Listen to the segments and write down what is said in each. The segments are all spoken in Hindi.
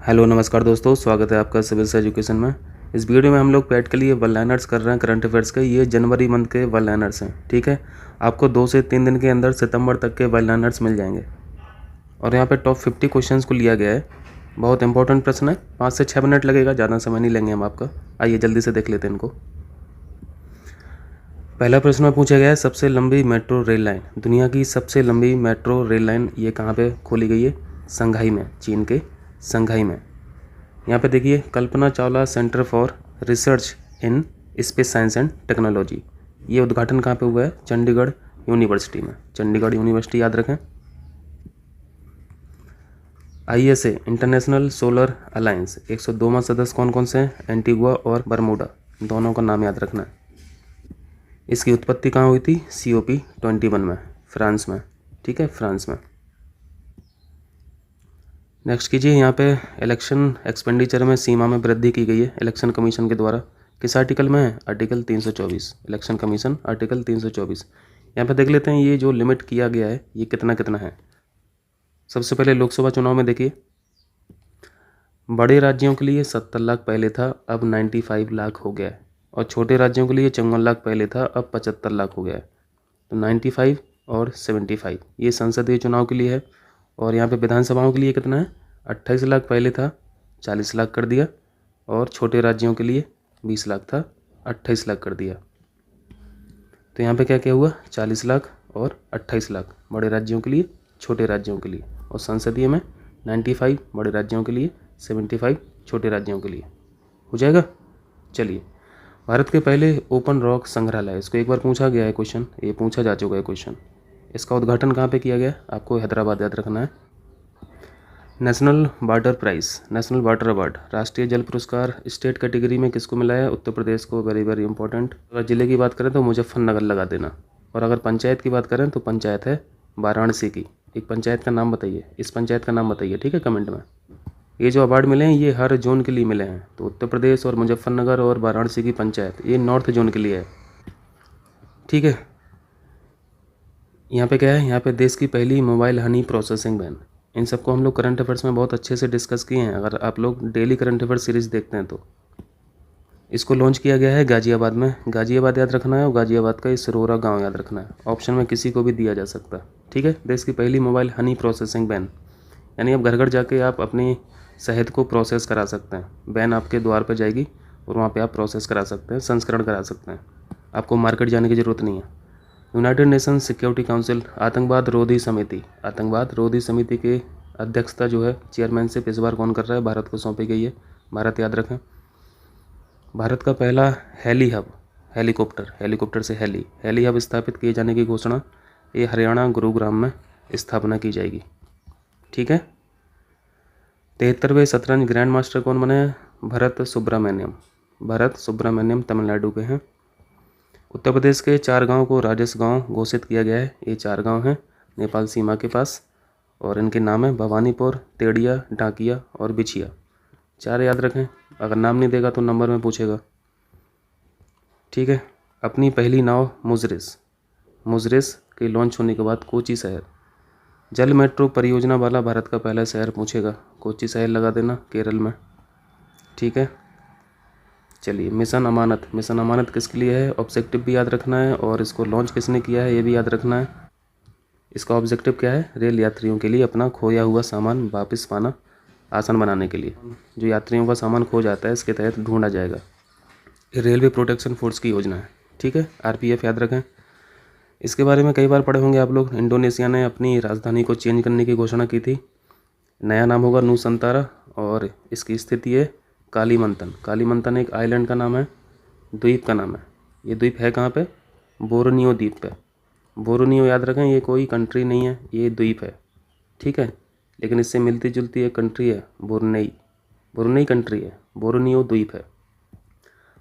हेलो नमस्कार दोस्तों, स्वागत है आपका सिविल एजुकेशन में। इस वीडियो में हम लोग पैट के लिए वन लाइनर्स कर रहे हैं करंट अफेयर्स के। ये जनवरी मंथ के वन लाइनर्स हैं, ठीक है। आपको 2 से 3 दिन के अंदर सितंबर तक के वन लाइनर्स मिल जाएंगे। और यहाँ पे टॉप 50 क्वेश्चंस को लिया गया है। बहुत इंपॉर्टेंट प्रश्न है, 5 से 6 मिनट लगेगा, ज़्यादा समय नहीं लेंगे हम आपका। आइए जल्दी से देख लेते हैं इनको। पहला प्रश्न में पूछा गया है, सबसे लंबी मेट्रो रेल लाइन, दुनिया की सबसे लंबी मेट्रो रेल लाइन ये कहाँ पे खोली गई है? संघाई में, चीन के संघाई में। यहाँ पे देखिए, Kalpana Chawla centre for research in space science and technology, ये उद्घाटन कहाँ पे हुआ है? चंडीगढ़ यूनिवर्सिटी में। चंडीगढ़ यूनिवर्सिटी याद रखें। ISA इंटरनेशनल सोलर अलायंस 102वां सदस्य कौन कौन से हैं? एंटीगुआ और बरमूडा, दोनों का नाम याद रखना है। इसकी उत्पत्ति कहाँ हुई थी? COP21 में, फ्रांस में, ठीक है, फ्रांस में। नेक्स्ट कीजिए, यहाँ पे इलेक्शन एक्सपेंडिचर में सीमा में वृद्धि की गई है इलेक्शन कमीशन के द्वारा। किस आर्टिकल में है? Article 324, election commission article 324। यहाँ पे देख लेते हैं ये जो लिमिट किया गया है ये कितना कितना है। सबसे पहले लोकसभा चुनाव में देखिए, बड़े राज्यों के लिए 70 लाख पहले था, अब 95 लाख हो गया है। और छोटे राज्यों के लिए 54 लाख पहले था, अब 75 लाख हो गया है। तो 95 और 75 ये संसदीय चुनाव के लिए है। और यहाँ पे विधानसभाओं के लिए कितना है? 28 लाख पहले था, 40 लाख कर दिया। और छोटे राज्यों के लिए 20 लाख था, 28 लाख कर दिया। तो यहाँ पे क्या क्या हुआ? 40 लाख और 28 लाख बड़े राज्यों के लिए, छोटे राज्यों के लिए। और संसदीय में 95 बड़े राज्यों के लिए, 75 छोटे राज्यों के लिए। हो जाएगा। चलिए, भारत के पहले ओपन रॉक संग्रहालय, इसको एक बार पूछा गया है क्वेश्चन, ये पूछा जा चुका है क्वेश्चन। इसका उद्घाटन कहाँ पे किया गया? आपको हैदराबाद याद रखना है। National water prize, national water award, राष्ट्रीय जल पुरस्कार स्टेट कैटेगरी में किसको मिला है? उत्तर प्रदेश को। Very very important. अगर जिले की बात करें तो मुजफ्फरनगर लगा देना। और अगर पंचायत की बात करें तो पंचायत है वाराणसी की। एक पंचायत का नाम बताइए, इस पंचायत का नाम बताइए, ठीक है, कमेंट में। ये जो अवार्ड मिले हैं ये हर जोन के लिए मिले हैं। तो उत्तर प्रदेश और मुजफ्फरनगर और वाराणसी की पंचायत, ये नॉर्थ जोन के लिए है, ठीक है। यहाँ पे क्या है? यहाँ पे देश की पहली मोबाइल हनी प्रोसेसिंग वैन। इन सबको हम लोग करंट अफेयर्स में बहुत अच्छे से डिस्कस किए हैं, अगर आप लोग डेली करंट अफेयर्स सीरीज़ देखते हैं तो। इसको लॉन्च किया गया है गाज़ियाबाद में। गाज़ियाबाद याद रखना है और गाज़ियाबाद का सिरोरा गांव याद रखना है। ऑप्शन में किसी को भी दिया जा सकता है, ठीक है। देश की पहली मोबाइल हनी प्रोसेसिंग वैन, यानी अब घर घर जाके आप अपनी शहद को प्रोसेस करा सकते हैं। वैन आपके द्वार पर जाएगी और वहाँ पर आप प्रोसेस करा सकते हैं, संस्करण करा सकते हैं। आपको मार्केट जाने की ज़रूरत नहीं है। यूनाइटेड नेशन सिक्योरिटी काउंसिल आतंकवाद रोधी समिति, आतंकवाद रोधी समिति के अध्यक्षता जो है, चेयरमैनशिप इस बार कौन कर रहा है? भारत को सौंपी गई है। भारत याद रखें। भारत का पहला हेली हब, हेलीकॉप्टर से हेली हब स्थापित किए जाने की घोषणा, ये हरियाणा गुरुग्राम में स्थापना की जाएगी, ठीक है। 73वें शतरंज ग्रैंड मास्टर कौन बने हैं? भरत सुब्रमण्यम तमिलनाडु के हैं। उत्तर प्रदेश के 4 गांव को राजस्व गांव घोषित किया गया है। ये 4 गांव हैं नेपाल सीमा के पास, और इनके नाम है भवानीपुर, तेड़िया, डाकिया और बिछिया। 4 याद रखें, अगर नाम नहीं देगा तो नंबर में पूछेगा, ठीक है। अपनी पहली नाव मुजरिस के लॉन्च होने के बाद कोची शहर, जल मेट्रो परियोजना वाला भारत का पहला शहर पूछेगा, कोची शहर लगा देना, केरल में, ठीक है। चलिए, मिशन अमानत किसके लिए है? ऑब्जेक्टिव भी याद रखना है, और इसको लॉन्च किसने किया है ये भी याद रखना है। इसका ऑब्जेक्टिव क्या है? रेल यात्रियों के लिए अपना खोया हुआ सामान वापस पाना आसान बनाने के लिए। जो यात्रियों का सामान खो जाता है इसके तहत ढूंढा जाएगा। ये रेलवे प्रोटेक्शन फोर्स की योजना है, ठीक है। RPF याद रखें। इसके बारे में कई बार पढ़े होंगे आप लोग। इंडोनेशिया ने अपनी राजधानी को चेंज करने की घोषणा की थी। नया नाम होगा नूसंतारा, और इसकी स्थिति है कालीमंतन एक आइलैंड का नाम है, द्वीप का नाम है। ये द्वीप है कहाँ पे? बोर्नियो द्वीप पे। बोर्नियो याद रखें, ये कोई कंट्री नहीं है, ये द्वीप है, ठीक है। लेकिन इससे मिलती जुलती एक कंट्री है, बुरुनेई कंट्री है, बोर्नियो द्वीप है।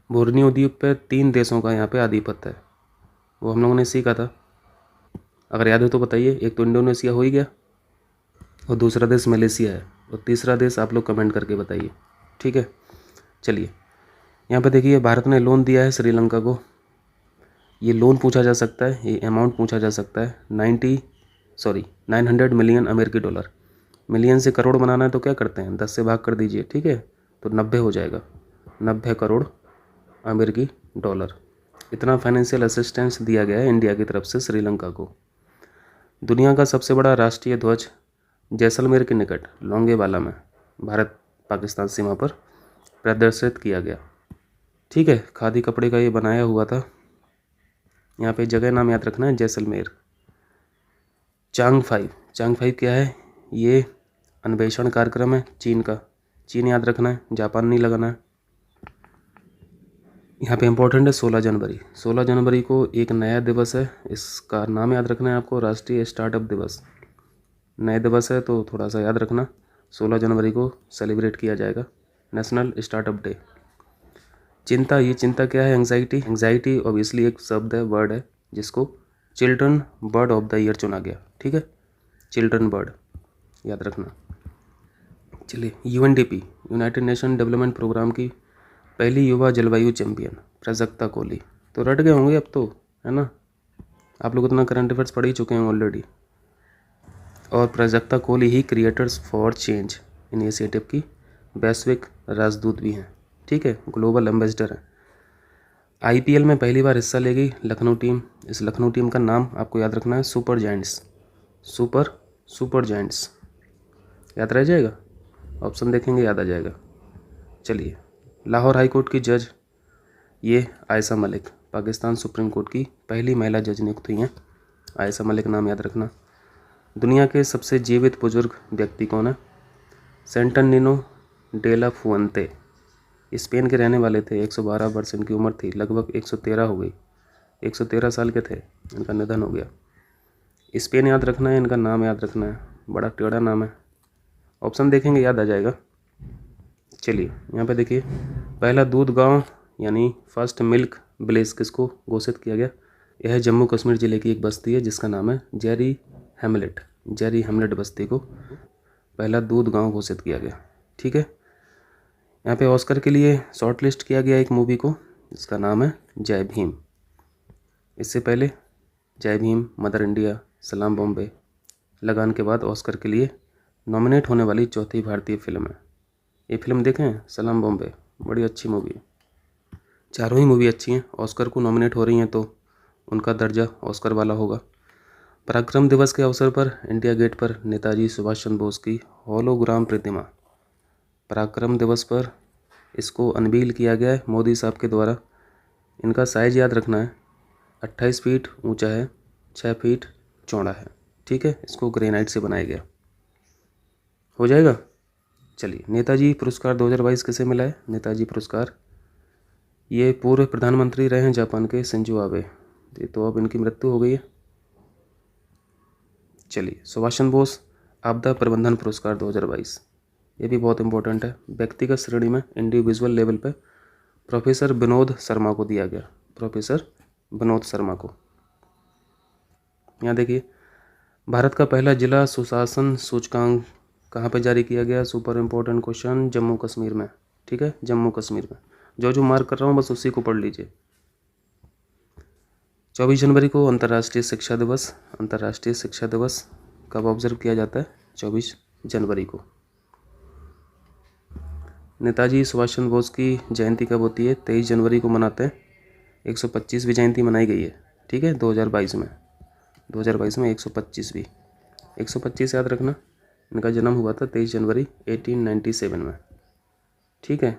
बोर्नियो द्वीप पे 3 देशों का यहाँ पे आधिपत्य है, वो हम लोगों ने सीखा था, अगर याद हो तो बताइए। एक तो इंडोनेशिया हो ही गया, और दूसरा देश मलेशिया है, और तीसरा देश आप लोग कमेंट करके बताइए, ठीक है। चलिए, यहाँ पे देखिए, भारत ने लोन दिया है श्रीलंका को। ये लोन पूछा जा सकता है, ये अमाउंट पूछा जा सकता है, 900 मिलियन अमेरिकी डॉलर। मिलियन से करोड़ बनाना है तो क्या करते हैं, 10 से भाग कर दीजिए, ठीक है, तो 90 हो जाएगा, 90 करोड़ अमेरिकी डॉलर। इतना फाइनेंशियल असिस्टेंस दिया गया है इंडिया की तरफ से श्रीलंका को। दुनिया का सबसे बड़ा राष्ट्रीय ध्वज जैसलमेर के निकट लोंगेवाला में भारत पाकिस्तान सीमा पर प्रदर्शित किया गया। ठीक है, खादी कपड़े का ये बनाया हुआ था। यहाँ पे जगह नाम याद रखना है, जैसलमेर। चांग 5 क्या है, ये अन्वेषण कार्यक्रम है चीन का, चीन याद रखना है, जापान नहीं लगाना है। यहाँ पे इम्पोर्टेंट है 16 जनवरी को एक नया दिवस है, इसका नाम याद रखना है आपको, राष्ट्रीय स्टार्टअप दिवस। नए दिवस है तो थोड़ा सा याद रखना, 16 जनवरी को सेलिब्रेट किया जाएगा, नेशनल स्टार्टअप डे। चिंता, ये चिंता क्या है, एंग्जाइटी ऑब्वियसली एक शब्द है, वर्ड है, जिसको children bird of the year चुना गया। ठीक है, चिल्ड्रन बर्ड याद रखना। चलिए, UNDP United Nation development programme की पहली युवा जलवायु चैंपियन प्राजक्ता कोली। तो रट गए होंगे अब तो, है ना, आप लोग इतना करंट अफेयर्स पढ़ ही चुके हैं ऑलरेडी। और प्राजक्ता कोली ही क्रिएटर्स फॉर चेंज इनिशिएटिव की वैश्विक राजदूत भी हैं। ठीक है, ग्लोबल एम्बेसडर हैं। आईपीएल में पहली बार हिस्सा लेगी लखनऊ टीम। इस लखनऊ टीम का नाम आपको याद रखना है, सुपर जायंट्स। सुपर जायंट्स याद रह जाएगा, ऑप्शन देखेंगे याद आ जाएगा। चलिए, लाहौर हाई कोर्ट की जज ये आयशा मलिक, पाकिस्तान सुप्रीम कोर्ट की पहली महिला जज नियुक्त हुई हैं, आयशा मलिक नाम याद रखना। दुनिया के सबसे जीवित बुजुर्ग व्यक्ति कौन है, सेंटन निनो डेला फुएंते, स्पेन के रहने वाले थे। 112 वर्ष इनकी उम्र थी, लगभग 113 हो गई, 113 साल के थे, इनका निधन हो गया। स्पेन याद रखना है, इनका नाम याद रखना है, बड़ा टेढ़ा नाम है, ऑप्शन देखेंगे याद आ जाएगा। चलिए, यहाँ पे देखिए, पहला दूध गांव यानी फर्स्ट मिल्क विलेज किसको घोषित किया गया, यह जम्मू कश्मीर ज़िले की एक बस्ती है जिसका नाम है जेरी हेमलेट बस्ती को पहला दूध गांव घोषित किया गया। ठीक है, यहाँ पे ऑस्कर के लिए शॉर्ट लिस्ट किया गया एक मूवी को जिसका नाम है जय भीम। इससे पहले जय भीम, मदर इंडिया, सलाम बॉम्बे, लगान के बाद ऑस्कर के लिए नॉमिनेट होने वाली चौथी भारतीय फिल्म है। ये फिल्म देखें, सलाम बॉम्बे, बड़ी अच्छी मूवी है। चारों ही मूवी अच्छी हैं, ऑस्कर को नॉमिनेट हो रही हैं तो उनका दर्जा ऑस्कर वाला होगा। पराक्रम दिवस के अवसर पर इंडिया गेट पर नेताजी सुभाष चंद्र बोस की होलोग्राम प्रतिमा, पराक्रम दिवस पर इसको अनवील किया गया है मोदी साहब के द्वारा। इनका साइज याद रखना है, 28 फीट ऊंचा है, 6 फीट चौड़ा है। ठीक है, इसको ग्रेनाइट से बनाया गया, हो जाएगा। चलिए, नेताजी पुरस्कार 2022 किसे मिला है, नेताजी पुरस्कार ये पूर्व प्रधानमंत्री रहे हैं जापान के शिंजो आबे, तो अब इनकी मृत्यु हो गई है। चलिए, सुभाष चंद्र बोस आपदा प्रबंधन पुरस्कार 2022, ये भी बहुत इंपॉर्टेंट है। व्यक्तिगत श्रेणी में इंडिविजुअल लेवल पे प्रोफेसर विनोद शर्मा को दिया गया, प्रोफेसर विनोद शर्मा को। यहाँ देखिए, भारत का पहला जिला सुशासन सूचकांक कहाँ पे जारी किया गया, super important question, Jammu Kashmir में। ठीक है, जम्मू कश्मीर में, जो मार्क कर रहा हूँ बस उसी को पढ़ लीजिए। 24 जनवरी को अंतर्राष्ट्रीय शिक्षा दिवस कब ऑब्जर्व किया जाता है, 24 जनवरी को। नेताजी सुभाष चंद्र बोस की जयंती कब होती है, 23 जनवरी को मनाते हैं। 125वीं जयंती मनाई गई है। ठीक है, 2022 में 125वीं, 125 याद रखना। इनका जन्म हुआ था 23 जनवरी 1897 में। ठीक है,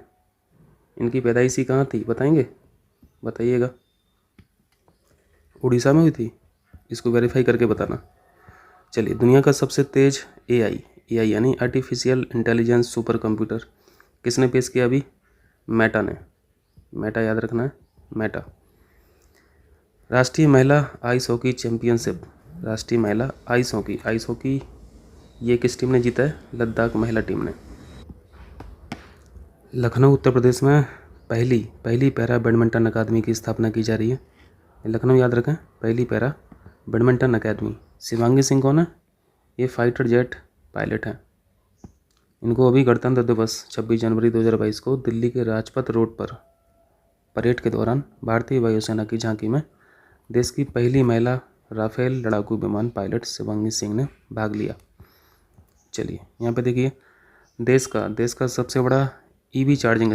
इनकी पैदाइशी कहाँ थी बताएंगे, बताइएगा। उड़ीसा में हुई थी, इसको वेरीफाई करके बताना। चलिए, दुनिया का सबसे तेज एआई यानी आर्टिफिशियल इंटेलिजेंस सुपर कंप्यूटर किसने पेश किया अभी, मेटा ने, मेटा याद रखना है, मेटा। राष्ट्रीय महिला आइस हॉकी चैंपियनशिप, राष्ट्रीय महिला आइस हॉकी ये किस टीम ने जीता है, लद्दाख महिला टीम ने। लखनऊ उत्तर प्रदेश में पहली पैरा बैडमिंटन अकादमी की स्थापना की जा रही है। लखनऊ याद रखें, पहली पैरा बैडमिंटन अकादमी। शिवांगी सिंह कौन है, ये फाइटर जेट पायलट हैं। इनको अभी गणतंत्र दिवस 26 जनवरी 2022 को दिल्ली के राजपथ रोड पर परेड के दौरान भारतीय वायुसेना की झांकी में देश की पहली महिला राफेल लड़ाकू विमान पायलट शिवांगी सिंह ने भाग लिया। चलिए यहाँ पे देखिए, देश का सबसे बड़ा ईवी चार्जिंग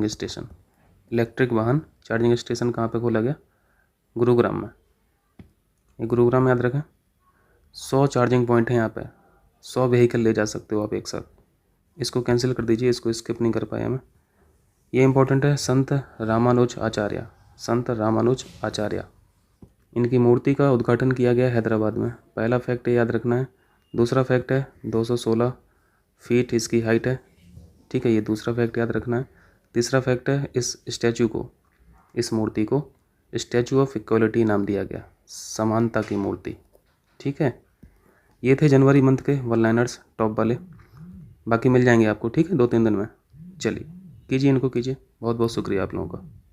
स्टेशन, इलेक्ट्रिक वाहन चार्जिंग स्टेशन कहाँ पे खोला गया? गुरुग्राम में। ये गुरुग्राम याद रखें। 100 चार्जिंग पॉइंट है यहाँ पे, 100 व्हीकल ले जा सकते हो आप एक साथ। इसको कैंसिल कर दीजिए, इसको स्किप नहीं कर पाया मैं। ये इंपॉर्टेंट है, संत रामानुज आचार्य, इनकी मूर्ति का उद्घाटन किया गया हैदराबाद में। पहला फैक्ट याद रखना है। दूसरा फैक्ट है 216 फीट इसकी हाइट है, ठीक है, ये दूसरा फैक्ट याद रखना है। तीसरा फैक्ट है, इस मूर्ति को स्टैचू ऑफ इक्वलिटी नाम दिया गया, समानता की मूर्ति, ठीक है। ये थे जनवरी मंथ के वन लाइनर्स टॉप वाले, बाकी मिल जाएंगे आपको, ठीक है, 2-3 दिन में। चलिए कीजिए, इनको कीजिए। बहुत बहुत शुक्रिया आप लोगों का।